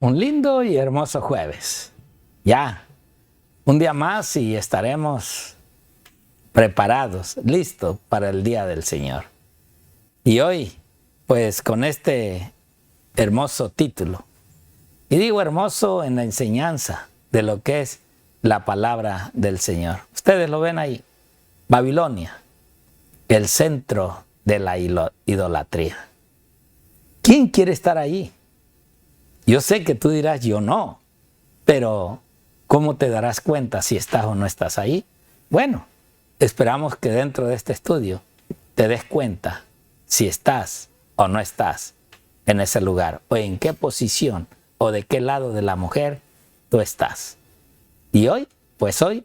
un lindo y hermoso jueves. Ya, un día más y estaremos preparados, listos para el día del Señor. Y hoy, pues con este hermoso título, y digo hermoso en la enseñanza de lo que es la palabra del Señor. Ustedes lo ven ahí, Babilonia, el centro de la idolatría. ¿Quién quiere estar ahí? Yo sé que tú dirás, yo no, pero ¿cómo te darás cuenta si estás o no estás ahí? Bueno, esperamos que dentro de este estudio te des cuenta si estás o no estás en ese lugar, o en qué posición o de qué lado de la mujer tú estás. Y hoy, pues hoy,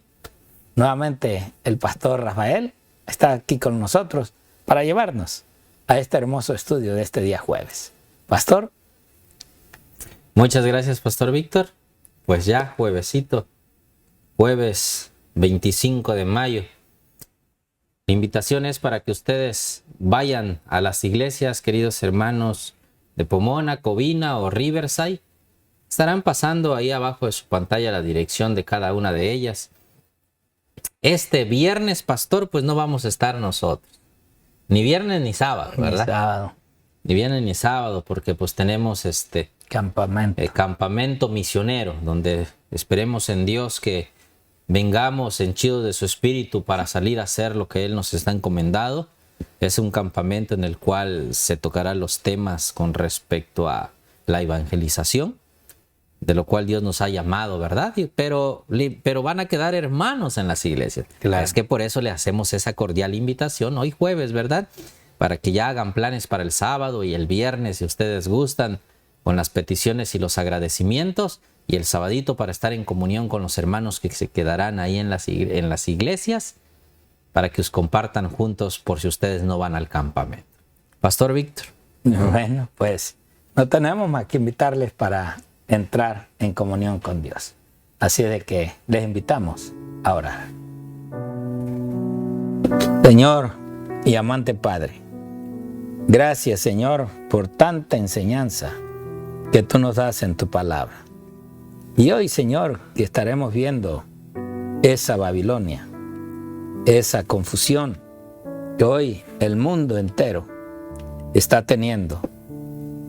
nuevamente el pastor Rafael está aquí con nosotros para llevarnos a este hermoso estudio de este día jueves. Pastor. Muchas gracias, Pastor Víctor. Pues ya, juevesito, jueves 25 de mayo. La invitación es para que ustedes vayan a las iglesias, queridos hermanos de Pomona, Covina o Riverside. Estarán pasando ahí abajo de su pantalla la dirección de cada una de ellas. Este viernes, pastor, pues no vamos a estar nosotros. Ni viernes ni sábado, ¿verdad? Ni sábado. Ni viernes ni sábado, porque pues tenemos campamento misionero, donde esperemos en Dios que vengamos henchidos de su espíritu para salir a hacer lo que Él nos está encomendado. Es un campamento en el cual se tocarán los temas con respecto a la evangelización, de lo cual Dios nos ha llamado, ¿verdad? Pero van a quedar hermanos en las iglesias. Claro. Es que por eso le hacemos esa cordial invitación hoy jueves, ¿verdad? Para que ya hagan planes para el sábado y el viernes, si ustedes gustan, con las peticiones y los agradecimientos, y el sabadito para estar en comunión con los hermanos que se quedarán ahí en las iglesias, para que os compartan juntos por si ustedes no van al campamento. Pastor Víctor. Bueno, pues no tenemos más que invitarles para entrar en comunión con Dios. Así de que les invitamos a orar. Señor y amante Padre, gracias, Señor, por tanta enseñanza que tú nos das en tu palabra. Y hoy, Señor, que estaremos viendo esa Babilonia, esa confusión que hoy el mundo entero está teniendo,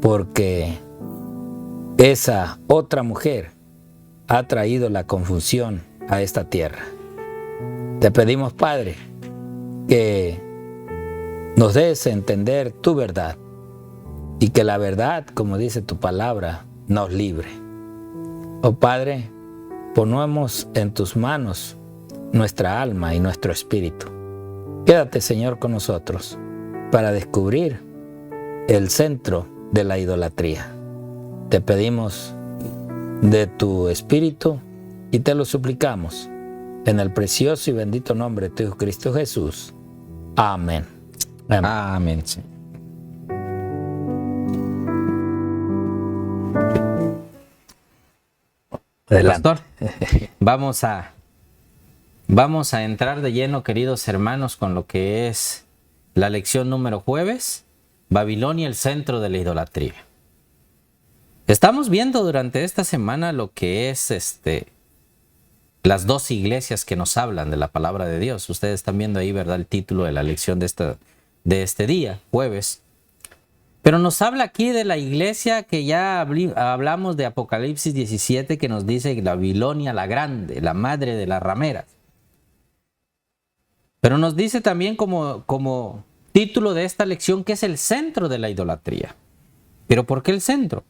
porque esa otra mujer ha traído la confusión a esta tierra. Te pedimos, Padre, que nos des a entender tu verdad y que la verdad, como dice tu palabra, nos libre. Oh Padre, ponemos en tus manos nuestra alma y nuestro espíritu. Quédate, Señor, con nosotros para descubrir el centro de la idolatría. Te pedimos de tu espíritu y te lo suplicamos en el precioso y bendito nombre de tu Hijo Cristo Jesús. Amén. Amén. Amén, Señor. Pastor, vamos a entrar de lleno, queridos hermanos, con lo que es la lección número jueves, Babilonia, el centro de la idolatría. Estamos viendo durante esta semana lo que es las dos iglesias que nos hablan de la palabra de Dios. Ustedes están viendo ahí, ¿verdad?, el título de la lección de este día, jueves. Pero nos habla aquí de la iglesia que ya hablamos de Apocalipsis 17, que nos dice Babilonia la grande, la madre de las rameras. Pero nos dice también como título de esta lección que es el centro de la idolatría. ¿Pero por qué el centro?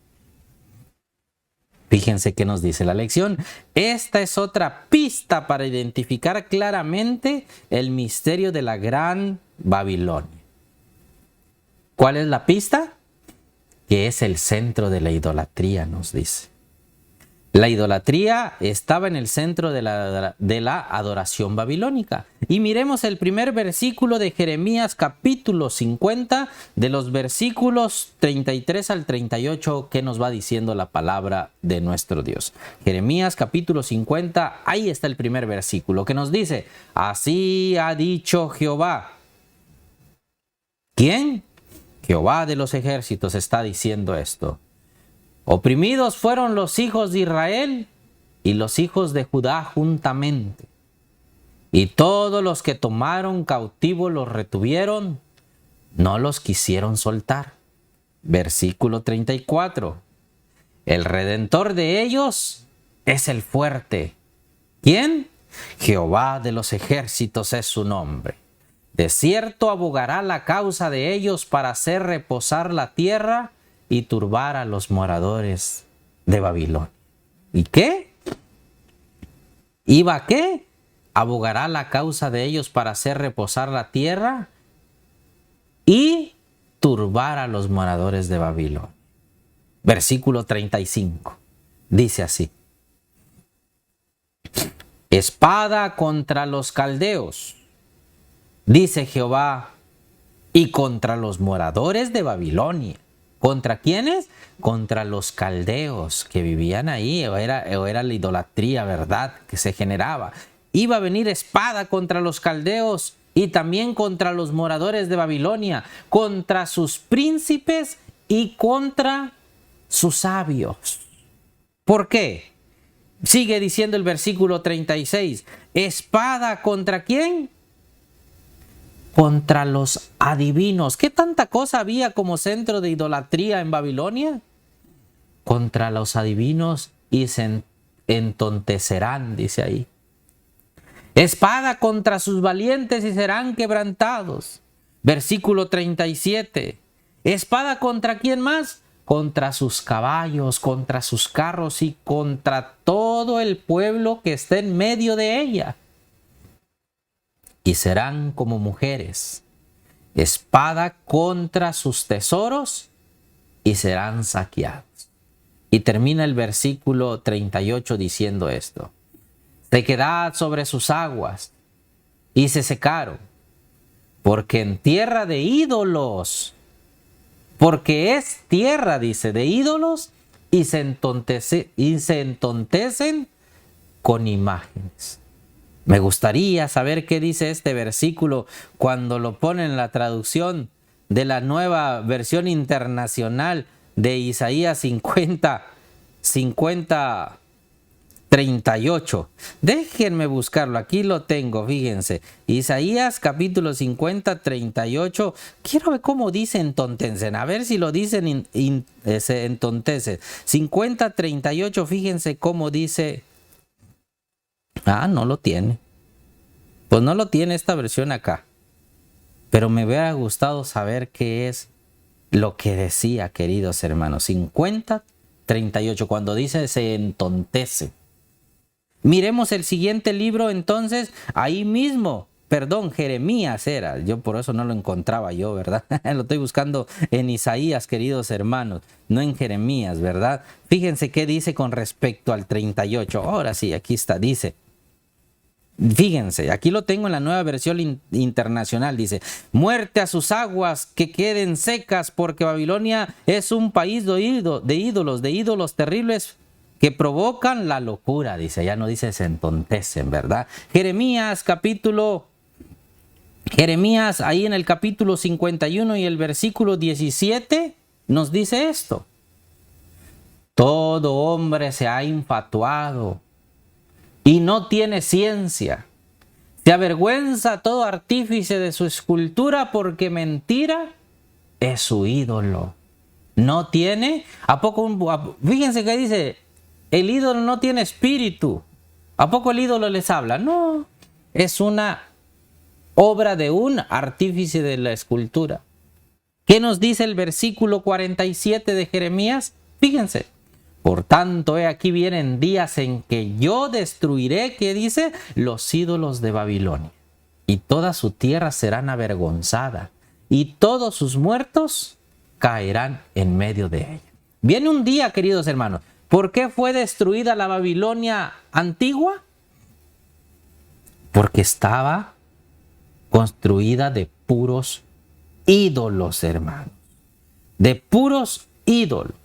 Fíjense qué nos dice la lección. Esta es otra pista para identificar claramente el misterio de la gran Babilonia. ¿Cuál es la pista? Que es el centro de la idolatría, nos dice. La idolatría estaba en el centro de la adoración babilónica. Y miremos el primer versículo de Jeremías capítulo 50, de los versículos 33 al 38, que nos va diciendo la palabra de nuestro Dios. Jeremías capítulo 50, ahí está el primer versículo, que nos dice: así ha dicho Jehová. ¿Quién? Jehová de los ejércitos está diciendo esto. Oprimidos fueron los hijos de Israel y los hijos de Judá juntamente. Y todos los que tomaron cautivo los retuvieron, no los quisieron soltar. Versículo 34. El redentor de ellos es el fuerte. ¿Quién? Jehová de los ejércitos es su nombre. De cierto abogará la causa de ellos para hacer reposar la tierra y turbar a los moradores de Babilonia. ¿Y qué? ¿Iba a qué? Abogará la causa de ellos para hacer reposar la tierra y turbar a los moradores de Babilonia. Versículo 35. Dice así. Espada contra los caldeos, dice Jehová, y contra los moradores de Babilonia. ¿Contra quiénes? Contra los caldeos que vivían ahí, o era la idolatría, ¿verdad?, que se generaba. Iba a venir espada contra los caldeos y también contra los moradores de Babilonia, contra sus príncipes y contra sus sabios. ¿Por qué? Sigue diciendo el versículo 36. ¿Espada contra quién? Contra los adivinos. ¿Qué tanta cosa había como centro de idolatría en Babilonia? Contra los adivinos y se entontecerán, dice ahí. Espada contra sus valientes y serán quebrantados. Versículo 37. ¿Espada contra quién más? Contra sus caballos, contra sus carros y contra todo el pueblo que esté en medio de ella. Y serán como mujeres. Espada contra sus tesoros y serán saqueados. Y termina el versículo 38 diciendo esto. Sequedad sobre sus aguas y se secaron, porque en tierra de ídolos, porque es tierra, dice, de ídolos y se entontecen con imágenes. Me gustaría saber qué dice este versículo cuando lo pone en la traducción de la Nueva Versión Internacional de Isaías 38. Déjenme buscarlo, aquí lo tengo, fíjense. Isaías capítulo 50, 38. Quiero ver cómo dice entontencen, a ver si lo dicen entontencen. 50, 38, fíjense cómo dice. No lo tiene. Pues no lo tiene esta versión acá. Pero me hubiera gustado saber qué es lo que decía, queridos hermanos. 50, 38, cuando dice se entontece. Miremos el siguiente libro entonces, ahí mismo, Jeremías era, yo por eso no lo encontraba yo, ¿verdad? Lo estoy buscando en Isaías, queridos hermanos, no en Jeremías, ¿verdad? Fíjense qué dice con respecto al 38, ahora sí, aquí está, dice, fíjense, aquí lo tengo en la Nueva Versión Internacional, dice, muerte a sus aguas que queden secas, porque Babilonia es un país de ídolos terribles, que provocan la locura, dice, ya no dice se entontecen, ¿verdad? Jeremías, ahí en el capítulo 51 y el versículo 17, nos dice esto. Todo hombre se ha infatuado y no tiene ciencia. Se avergüenza todo artífice de su escultura porque mentira es su ídolo. No tiene, fíjense que dice, el ídolo no tiene espíritu. ¿A poco el ídolo les habla? No, es una obra de un artífice de la escultura. ¿Qué nos dice el versículo 47 de Jeremías? Fíjense. Por tanto, aquí vienen días en que yo destruiré, ¿qué dice? Los ídolos de Babilonia. Y toda su tierra será avergonzada. Y todos sus muertos caerán en medio de ella. Viene un día, queridos hermanos. ¿Por qué fue destruida la Babilonia antigua? Porque estaba construida de puros ídolos, hermanos. De puros ídolos.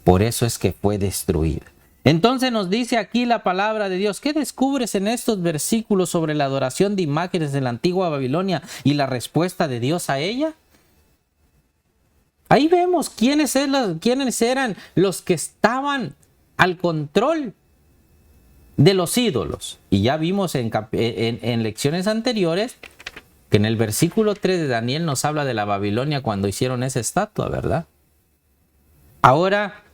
Por eso es que fue destruida. Entonces nos dice aquí la palabra de Dios. ¿Qué descubres en estos versículos sobre la adoración de imágenes de la antigua Babilonia y la respuesta de Dios a ella? Ahí vemos quiénes eran los que estaban al control de los ídolos. Y ya vimos en lecciones anteriores que en el versículo 3 de Daniel nos habla de la Babilonia cuando hicieron esa estatua, ¿verdad? Ahora,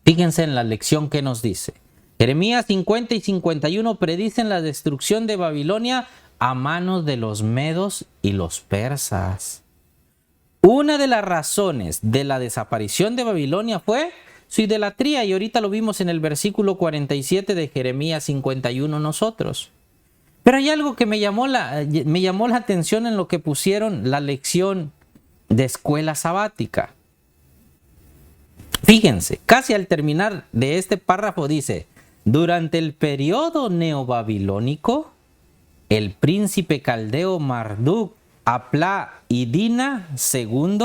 fíjense en la lección que nos dice. Jeremías 50 y 51 predicen la destrucción de Babilonia a manos de los medos y los persas. Una de las razones de la desaparición de Babilonia fue su idolatría, y ahorita lo vimos en el versículo 47 de Jeremías 51 nosotros. Pero hay algo que me llamó la atención en lo que pusieron la lección de escuela sabática. Fíjense, casi al terminar de este párrafo dice: durante el periodo neobabilónico, el príncipe caldeo Marduk Apla y Dina II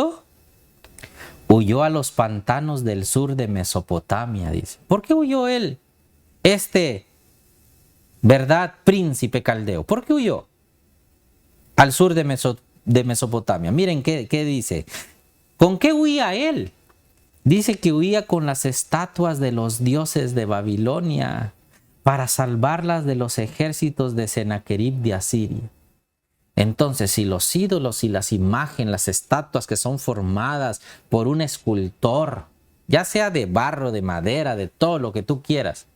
huyó a los pantanos del sur de Mesopotamia, dice. ¿Por qué huyó él? ¿Verdad? Príncipe caldeo. ¿Por qué huyó al sur de Mesopotamia? Miren qué dice. ¿Con qué huía él? Dice que huía con las estatuas de los dioses de Babilonia para salvarlas de los ejércitos de Sennacherib de Asiria. Entonces, si los ídolos y las imágenes, las estatuas que son formadas por un escultor, ya sea de barro, de madera, de todo lo que tú quieras,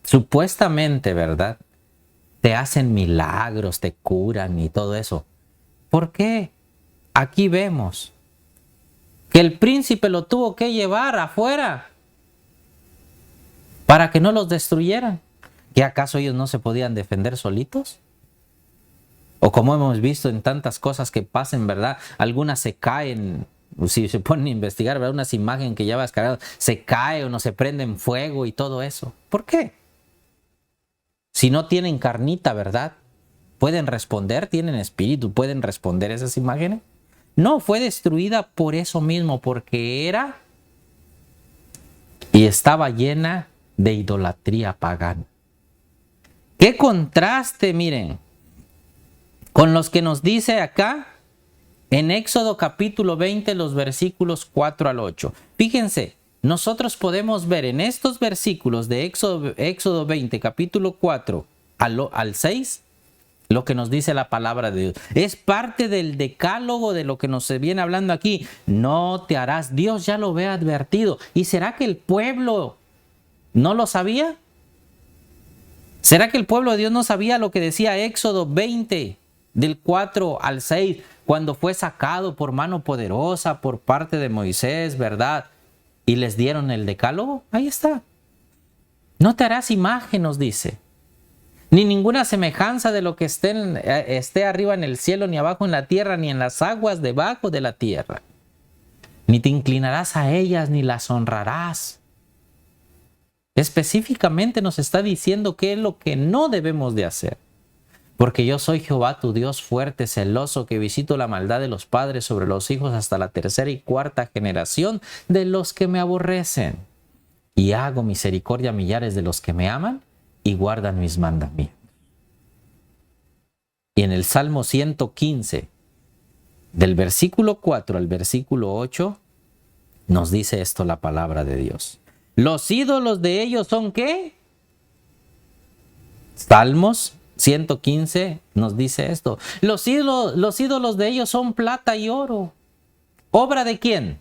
supuestamente, ¿verdad?, te hacen milagros, te curan y todo eso. ¿Por qué? Aquí vemos que el príncipe lo tuvo que llevar afuera para que no los destruyeran. ¿Qué acaso ellos no se podían defender solitos? O como hemos visto en tantas cosas que pasen, ¿verdad? Algunas se caen, si se ponen a investigar, ¿verdad? Unas imágenes que ya vas cargado, se cae o no se prende en fuego y todo eso. ¿Por qué? Si no tienen carnita, ¿verdad? ¿Pueden responder? ¿Tienen espíritu? ¿Pueden responder esas imágenes? No, fue destruida por eso mismo, porque era y estaba llena de idolatría pagana. ¡Qué contraste, miren! Con los que nos dice acá en Éxodo capítulo 20, los versículos 4 al 8. Fíjense, nosotros podemos ver en estos versículos de Éxodo 20, capítulo 4 al 6, lo que nos dice la palabra de Dios. Es parte del decálogo de lo que nos viene hablando aquí. No te harás. Dios ya lo había advertido. ¿Y será que el pueblo no lo sabía? ¿Será que el pueblo de Dios no sabía lo que decía Éxodo 20, del 4 al 6, cuando fue sacado por mano poderosa por parte de Moisés, ¿verdad? Y les dieron el decálogo. Ahí está. No te harás imagen, nos dice, ni ninguna semejanza de lo que esté arriba en el cielo, ni abajo en la tierra, ni en las aguas debajo de la tierra. Ni te inclinarás a ellas, ni las honrarás. Específicamente nos está diciendo qué es lo que no debemos de hacer. Porque yo soy Jehová tu Dios fuerte, celoso, que visito la maldad de los padres sobre los hijos hasta la tercera y cuarta generación de los que me aborrecen. Y hago misericordia a millares de los que me aman y guardan mis mandamientos. Y en el Salmo 115, del versículo 4 al versículo 8, nos dice esto la palabra de Dios. Los ídolos de ellos son ¿qué? Salmos 115 nos dice esto. Los ídolos de ellos son plata y oro. ¿Obra de quién?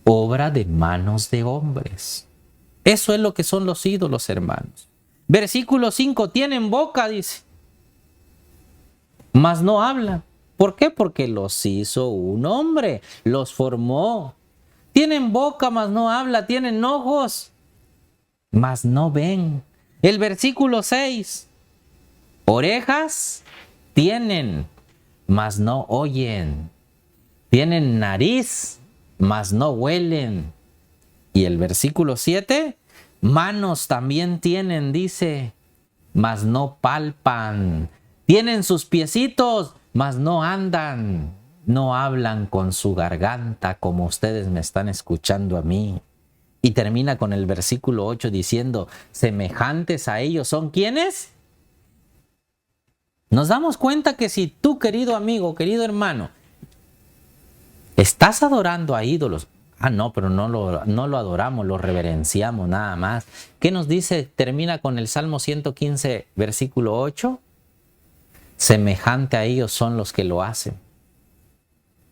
Obra de manos de hombres. Eso es lo que son los ídolos, hermanos. Versículo 5, tienen boca, dice, mas no hablan. ¿Por qué? Porque los hizo un hombre, los formó. Tienen boca, mas no habla. Tienen ojos, mas no ven. El versículo 6, orejas tienen, mas no oyen. Tienen nariz, mas no huelen. Y el versículo 7, manos también tienen, dice, mas no palpan. Tienen sus piecitos, mas no andan. No hablan con su garganta como ustedes me están escuchando a mí. Y termina con el versículo 8 diciendo, semejantes a ellos son ¿quiénes? Nos damos cuenta que si tú, querido amigo, querido hermano, estás adorando a ídolos, no, pero no lo adoramos, lo reverenciamos nada más. ¿Qué nos dice? Termina con el Salmo 115, versículo 8. Semejante a ellos son los que lo hacen.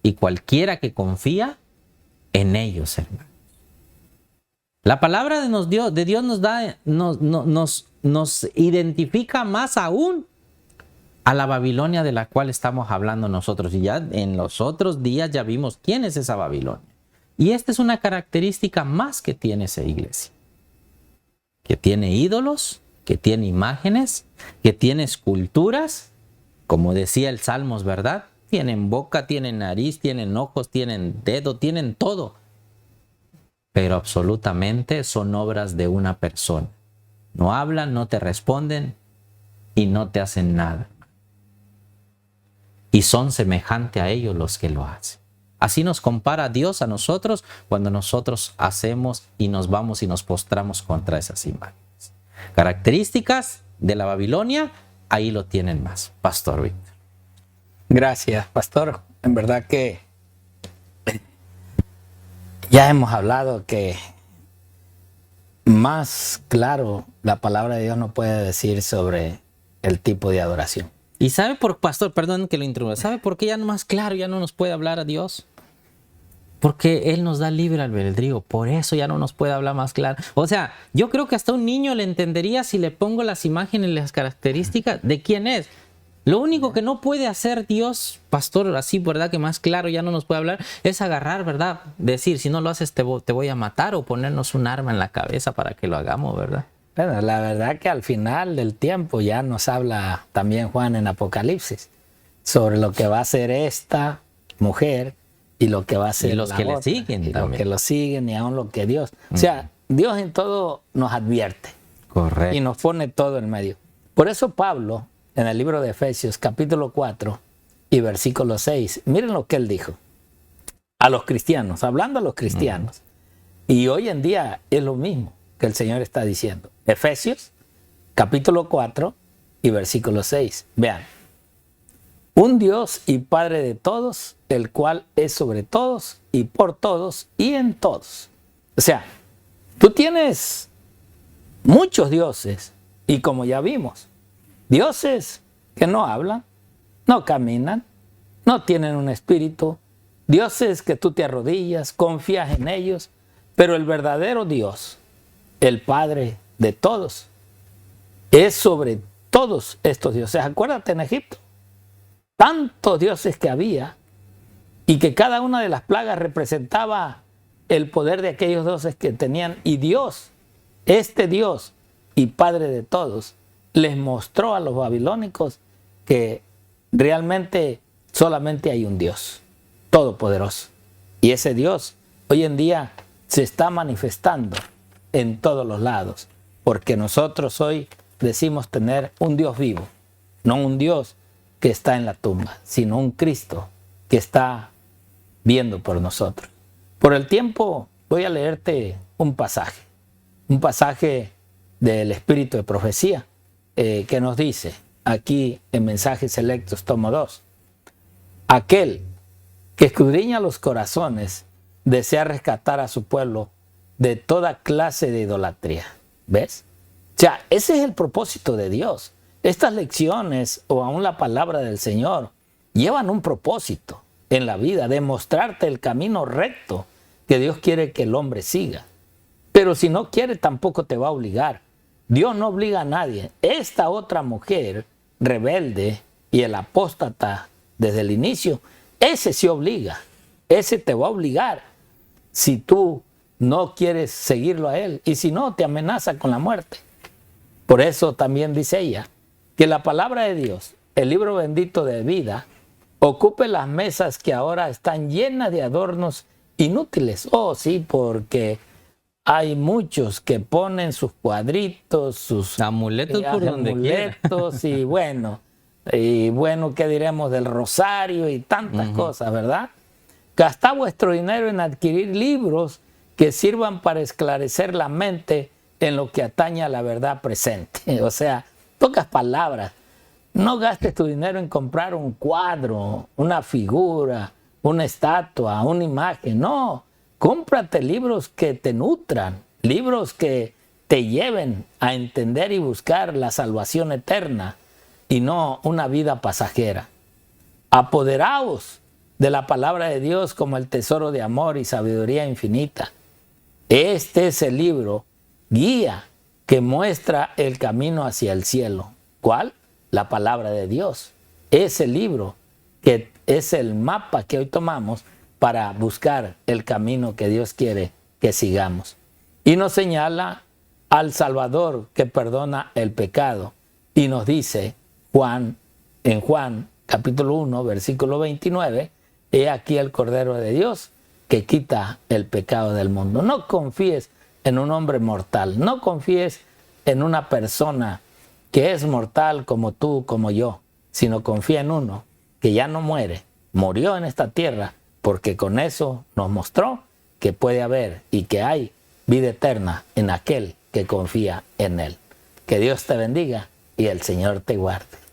Y cualquiera que confía en ellos, hermano. La palabra de Dios nos identifica más aún a la Babilonia de la cual estamos hablando nosotros. Y ya en los otros días ya vimos quién es esa Babilonia. Y esta es una característica más que tiene esa iglesia. Que tiene ídolos, que tiene imágenes, que tiene esculturas. Como decía el Salmos, ¿verdad? Tienen boca, tienen nariz, tienen ojos, tienen dedo, tienen todo. Pero absolutamente son obras de una persona. No hablan, no te responden y no te hacen nada. Y son semejante a ellos los que lo hacen. Así nos compara Dios a nosotros cuando nosotros hacemos y nos vamos y nos postramos contra esas imágenes. Características de la Babilonia, ahí lo tienen más, Pastor Víctor. Gracias, pastor. En verdad que ya hemos hablado que más claro la palabra de Dios no puede decir sobre el tipo de adoración. ¿Y sabe pastor, perdón que lo interrumpa, sabe por qué ya no más claro ya no nos puede hablar a Dios? Porque Él nos da libre albedrío, por eso ya no nos puede hablar más claro. O sea, yo creo que hasta un niño le entendería si le pongo las imágenes y las características de quién es. Lo único que no puede hacer Dios, pastor, así, ¿verdad? Que más claro ya no nos puede hablar, es agarrar, ¿verdad? Decir, si no lo haces te voy a matar, o ponernos un arma en la cabeza para que lo hagamos, ¿verdad? Bueno, la verdad que al final del tiempo ya nos habla también Juan en Apocalipsis sobre lo que va a hacer esta mujer y lo que va a hacer y los la que otra, le siguen y también. los que lo siguen y aún lo que Dios. O sea, Dios en todo nos advierte. Correcto. Y nos pone todo en medio. Por eso Pablo, en el libro de Efesios, capítulo 4 y versículo 6, miren lo que él dijo a los cristianos, hablando a los cristianos. Y hoy en día es lo mismo que el Señor está diciendo. Efesios, capítulo 4 y versículo 6. Vean. Un Dios y Padre de todos, el cual es sobre todos y por todos y en todos. O sea, tú tienes muchos dioses y como ya vimos, dioses que no hablan, no caminan, no tienen un espíritu, dioses que tú te arrodillas, confías en ellos, pero el verdadero Dios, el Padre de todos, es sobre todos estos dioses. Acuérdate en Egipto, tantos dioses que había y que cada una de las plagas representaba el poder de aquellos dioses que tenían, y Dios, este Dios y Padre de todos, les mostró a los babilónicos que realmente solamente hay un Dios todopoderoso, y ese Dios hoy en día se está manifestando en todos los lados, porque nosotros hoy decimos tener un Dios vivo, no un Dios que está en la tumba, sino un Cristo que está viendo por nosotros. Por el tiempo voy a leerte un pasaje del Espíritu de Profecía que nos dice aquí en Mensajes Selectos, tomo 2. Aquel que escudriña los corazones desea rescatar a su pueblo de toda clase de idolatría. ¿Ves? O sea, ese es el propósito de Dios. Estas lecciones o aún la palabra del Señor llevan un propósito en la vida, de mostrarte el camino recto que Dios quiere que el hombre siga. Pero si no quiere, tampoco te va a obligar. Dios no obliga a nadie. Esta otra mujer rebelde y el apóstata desde el inicio, ese sí obliga. Ese te va a obligar si tú no quieres seguirlo a él, y si no, te amenaza con la muerte. Por eso también dice ella que la palabra de Dios, el libro bendito de vida, ocupe las mesas que ahora están llenas de adornos inútiles. Oh, sí, porque hay muchos que ponen sus cuadritos, sus amuletos por donde quiera. Y bueno, ¿qué diremos del rosario y tantas cosas, verdad? Gastad vuestro dinero en adquirir libros que sirvan para esclarecer la mente en lo que atañe a la verdad presente. O sea, pocas palabras. No gastes tu dinero en comprar un cuadro, una figura, una estatua, una imagen. No, cómprate libros que te nutran, libros que te lleven a entender y buscar la salvación eterna y no una vida pasajera. Apoderaos de la palabra de Dios como el tesoro de amor y sabiduría infinita. Este es el libro guía que muestra el camino hacia el cielo. ¿Cuál? La palabra de Dios. Ese libro que es el mapa que hoy tomamos para buscar el camino que Dios quiere que sigamos. Y nos señala al Salvador que perdona el pecado. Y nos dice en Juan capítulo 1, versículo 29, he aquí el Cordero de Dios que quita el pecado del mundo. No confíes en un hombre mortal, no confíes en una persona que es mortal como tú, como yo, sino confía en uno que ya no muere, murió en esta tierra, porque con eso nos mostró que puede haber y que hay vida eterna en aquel que confía en él. Que Dios te bendiga y el Señor te guarde.